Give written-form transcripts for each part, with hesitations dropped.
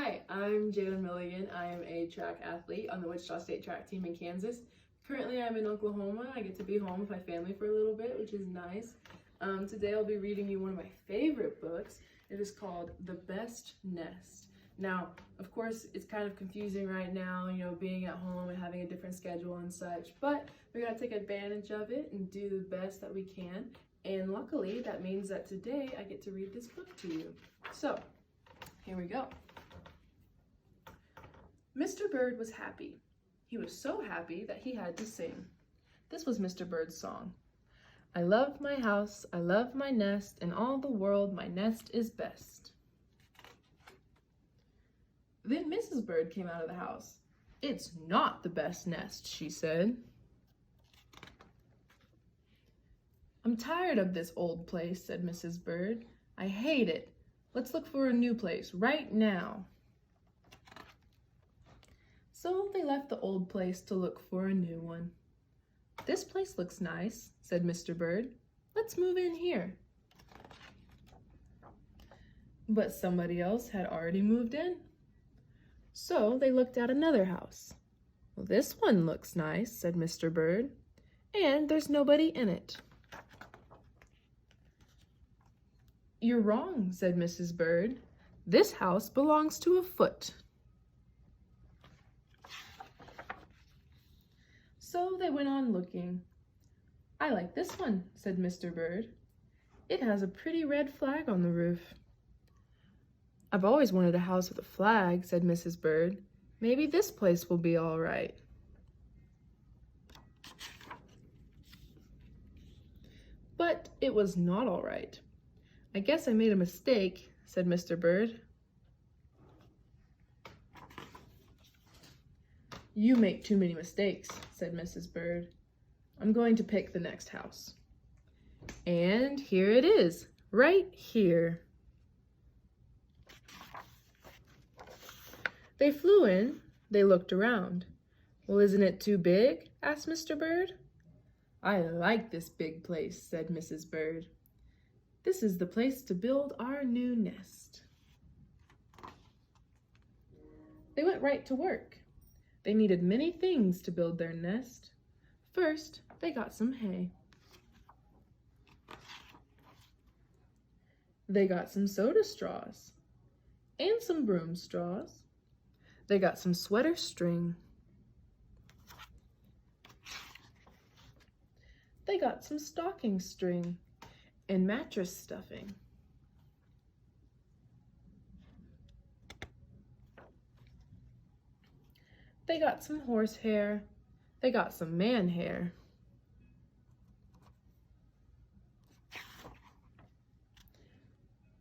Hi, I'm Jalen Milligan. I am a track athlete on the Wichita State track team in Kansas. Currently, I'm in Oklahoma. I get to be home with my family for a little bit, which is nice. Today, I'll be reading you one of my favorite books. It is called The Best Nest. Now, of course, it's kind of confusing right now, being at home and having a different schedule and such, but we're going to take advantage of it and do the best that we can. And luckily, that means that today I get to read this book to you. So, here we go. Mr. Bird was happy. He was so happy that he had to sing. This was Mr. Bird's song. I love my house, I love my nest, in all the world my nest is best. Then Mrs. Bird came out of the house. It's not the best nest, she said. I'm tired of this old place, said Mrs. Bird. I hate it. Let's look for a new place right now. So they left the old place to look for a new one. This place looks nice, said Mr. Bird. Let's move in here. But somebody else had already moved in. So they looked at another house. Well, this one looks nice, said Mr. Bird, and there's nobody in it. You're wrong, said Mrs. Bird. This house belongs to a foot. So they went on looking. I like this one, said Mr. Bird. It has a pretty red flag on the roof. I've always wanted a house with a flag, said Mrs. Bird. Maybe this place will be all right. But it was not all right. I guess I made a mistake, said Mr. Bird. You make too many mistakes, said Mrs. Bird. I'm going to pick the next house. And here it is, right here. They flew in, they looked around. Well, isn't it too big? Asked Mr. Bird. I like this big place, said Mrs. Bird. This is the place to build our new nest. They went right to work. They needed many things to build their nest. First, they got some hay. They got some soda straws and some broom straws. They got some sweater string. They got some stocking string and mattress stuffing. They got some horsehair. They got some man hair.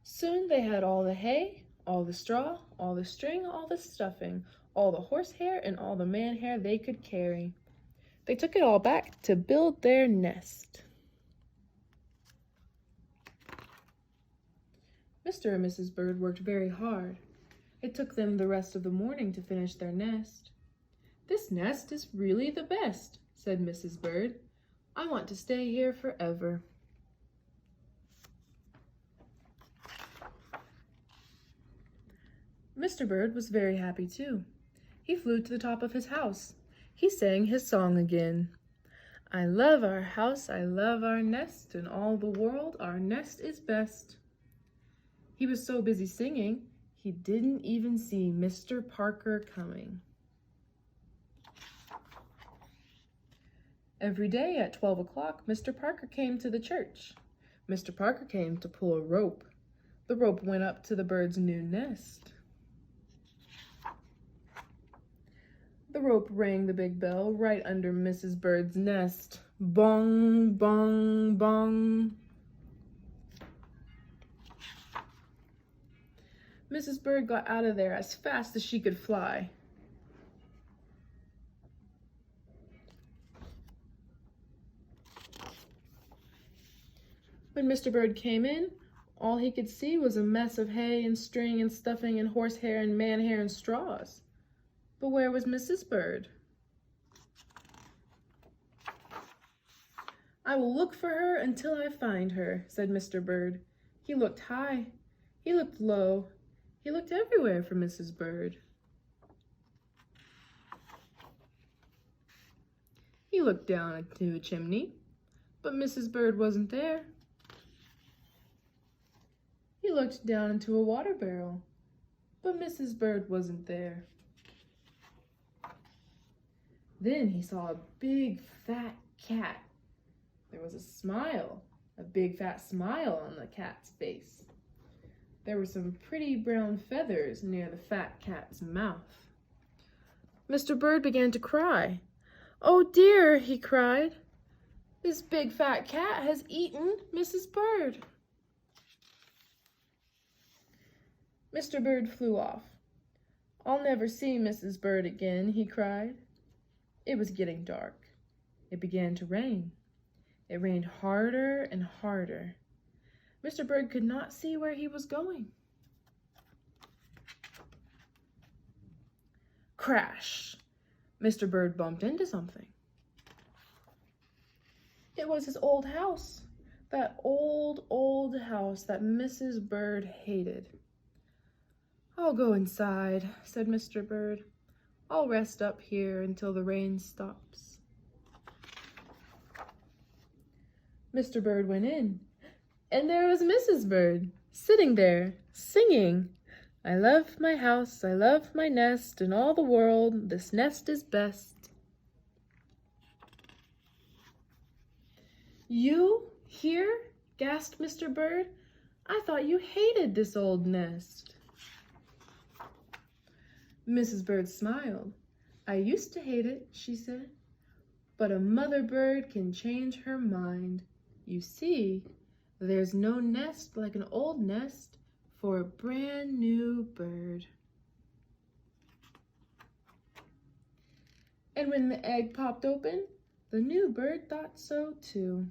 Soon they had all the hay, all the straw, all the string, all the stuffing, all the horsehair, and all the man hair they could carry. They took it all back to build their nest. Mr. and Mrs. Bird worked very hard. It took them the rest of the morning to finish their nest. This nest is really the best, said Mrs. Bird. I want to stay here forever. Mr. Bird was very happy too. He flew to the top of his house. He sang his song again. I love our house, I love our nest, in all the world our nest is best. He was so busy singing, he didn't even see Mr. Parker coming. Every day at 12 o'clock, Mr. Parker came to the church. Mr. Parker came to pull a rope. The rope went up to the bird's new nest. The rope rang the big bell right under Mrs. Bird's nest. Bong, bong, bong. Mrs. Bird got out of there as fast as she could fly. When Mr. Bird came in, all he could see was a mess of hay and string and stuffing and horsehair and man hair and straws. But where was Mrs. Bird? I will look for her until I find her, said Mr. Bird. He looked high, he looked low, He looked everywhere for Mrs. Bird. He looked down into the chimney, but Mrs. Bird wasn't there. He looked down into a water barrel, but Mrs. Bird wasn't there. Then he saw a big fat cat. There was a big fat smile on the cat's face. There were some pretty brown feathers near the fat cat's mouth. Mr. Bird began to cry. "Oh dear," he cried. "This big fat cat has eaten Mrs. Bird." Mr. Bird flew off. "I'll never see Mrs. Bird again," he cried. It was getting dark. It began to rain. It rained harder and harder. Mr. Bird could not see where he was going. Crash! Mr. Bird bumped into something. It was his old house, that old house that Mrs. Bird hated. "I'll go inside," said Mr. Bird. "I'll rest up here until the rain stops." Mr. Bird went in, and there was Mrs. Bird, sitting there, singing, "I love my house, I love my nest, in all the world this nest is best." "You here?" gasped Mr. Bird. "I thought you hated this old nest." Mrs. Bird smiled. "I used to hate it," she said, "but a mother bird can change her mind. You see, there's no nest like an old nest for a brand new bird." And when the egg popped open, the new bird thought so too.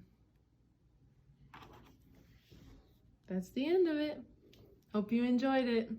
That's the end of it. Hope you enjoyed it.